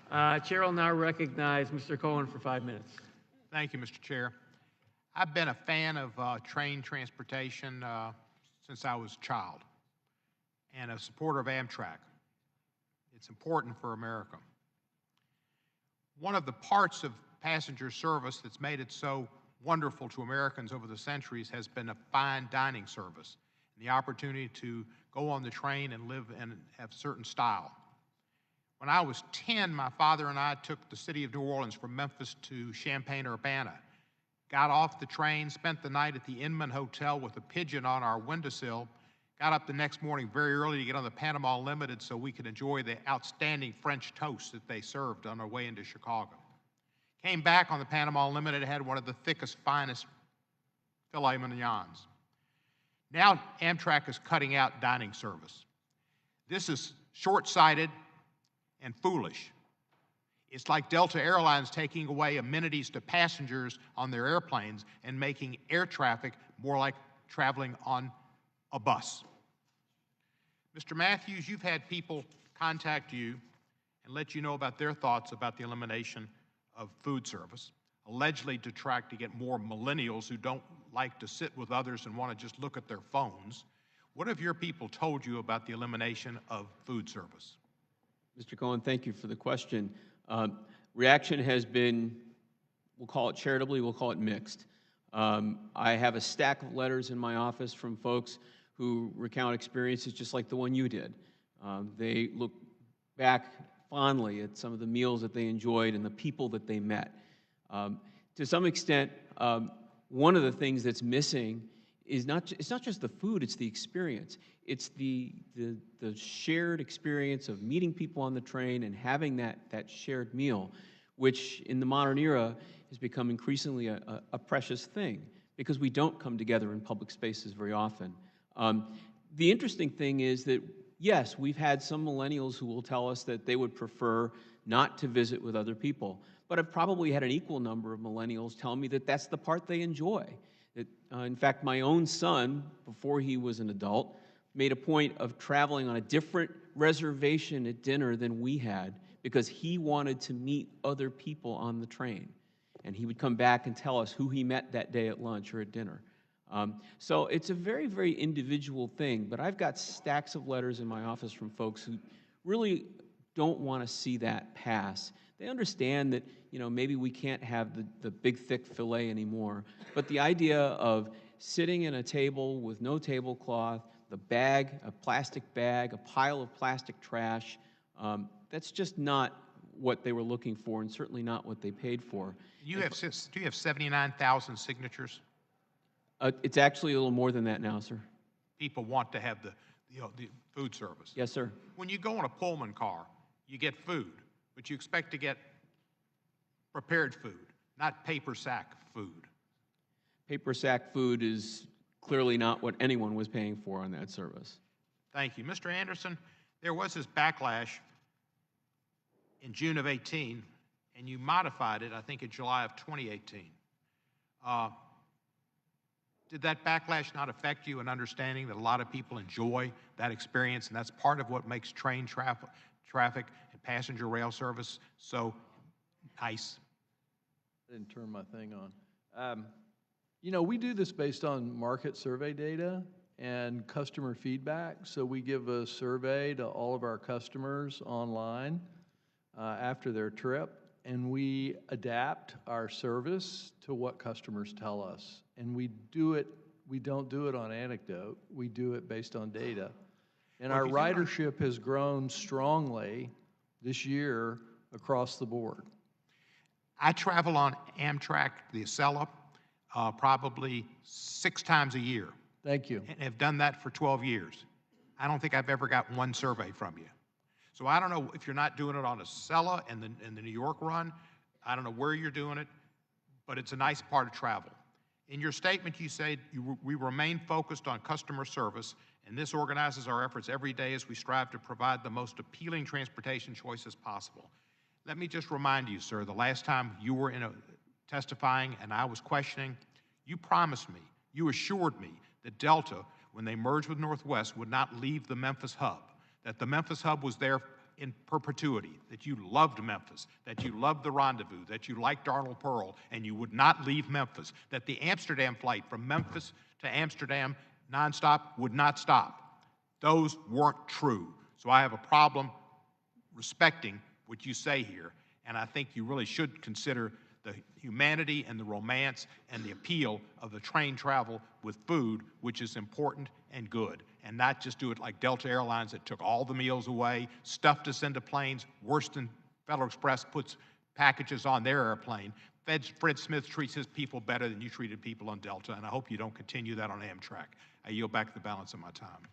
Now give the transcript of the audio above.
Chair will now recognize Mr. Cohen for 5 minutes. Thank you, Mr. Chair. I've been a fan of train transportation since I was a child and a supporter of Amtrak. It's important for America. One of the parts of passenger service that's made it so wonderful to Americans over the centuries has been a fine dining service and the opportunity to go on the train and live and have certain style. When I was 10, my father and I took the city of New Orleans from Memphis to Champaign-Urbana, got off the train, spent the night at the Inman Hotel with a pigeon on our windowsill, got up the next morning very early to get on the Panama Limited so we could enjoy the outstanding French toast that they served on our way into Chicago. Came back on the Panama Limited, had one of the thickest, finest filet mignons. Now Amtrak is cutting out dining service. This is short-sighted and foolish. It's like Delta Airlines taking away amenities to passengers on their airplanes and making air traffic more like traveling on a bus. Mr. Matthews, you've had people contact you and let you know about their thoughts about the elimination of food service, allegedly to try to get more millennials who don't like to sit with others and want to just look at their phones. What have your people told you about the elimination of food service? Mr. Cohen, thank you for the question. Reaction has been, we'll call it charitably, we'll call it mixed. I have a stack of letters in my office from folks who recount experiences just like the one you did. They look back fondly at some of the meals that they enjoyed and the people that they met. To some extent, one of the things that's missing is it's not just the food, it's the experience. It's the shared experience of meeting people on the train and having that shared meal, which in the modern era has become increasingly a precious thing because we don't come together in public spaces very often. The interesting thing is that, yes, we've had some millennials who will tell us that they would prefer not to visit with other people, but I've probably had an equal number of millennials tell me that that's the part they enjoy. That, in fact, my own son, before he was an adult, made a point of traveling on a different reservation at dinner than we had because he wanted to meet other people on the train. And he would come back and tell us who he met that day at lunch or at dinner. So it's a very, very individual thing, but I've got stacks of letters in my office from folks who really don't want to see that pass. They understand that, maybe we can't have the big, thick filet anymore, but the idea of sitting at a table with no tablecloth, the bag, a plastic bag, a pile of plastic trash, that's just not what they were looking for and certainly not what they paid for. Do you have 79,000 signatures? It's actually a little more than that now, sir. People want to have the food service. Yes, sir. When you go in a Pullman car, you get food, but you expect to get prepared food, not paper sack food. Paper sack food is clearly not what anyone was paying for on that service. Thank you. Mr. Anderson, there was this backlash in June of 18, and you modified it, I think, in July of 2018. Did that backlash not affect you in understanding that a lot of people enjoy that experience, and that's part of what makes train traffic and passenger rail service so nice? I didn't turn my thing on. We do this based on market survey data and customer feedback. So we give a survey to all of our customers online after their trip, and we adapt our service to what customers tell us. And we don't do it on anecdote, we do it based on data. And our ridership has grown strongly this year across the board. I travel on Amtrak, the Acela, probably 6 times a year. Thank you. And have done that for 12 years. I don't think I've ever got one survey from you. So I don't know if you're not doing it on Acela and the New York run. I don't know where you're doing it, but it's a nice part of travel. In your statement, you say we remain focused on customer service, and this organizes our efforts every day as we strive to provide the most appealing transportation choices possible. Let me just remind you, sir, the last time you were testifying and I was questioning, you promised me, you assured me that Delta, when they merged with Northwest, would not leave the Memphis hub, that the Memphis hub was there in perpetuity, that you loved Memphis, that you loved the rendezvous, that you liked Arnold Pearl, and you would not leave Memphis, that the Amsterdam flight from Memphis to Amsterdam nonstop would not stop. Those weren't true. So I have a problem respecting what you say here, and I think you really should consider the humanity and the romance and the appeal of the train travel with food, which is important and good, and not just do it like Delta Airlines that took all the meals away, stuffed us into planes, worse than Federal Express puts packages on their airplane. Fred Smith treats his people better than you treated people on Delta, and I hope you don't continue that on Amtrak. I yield back the balance of my time.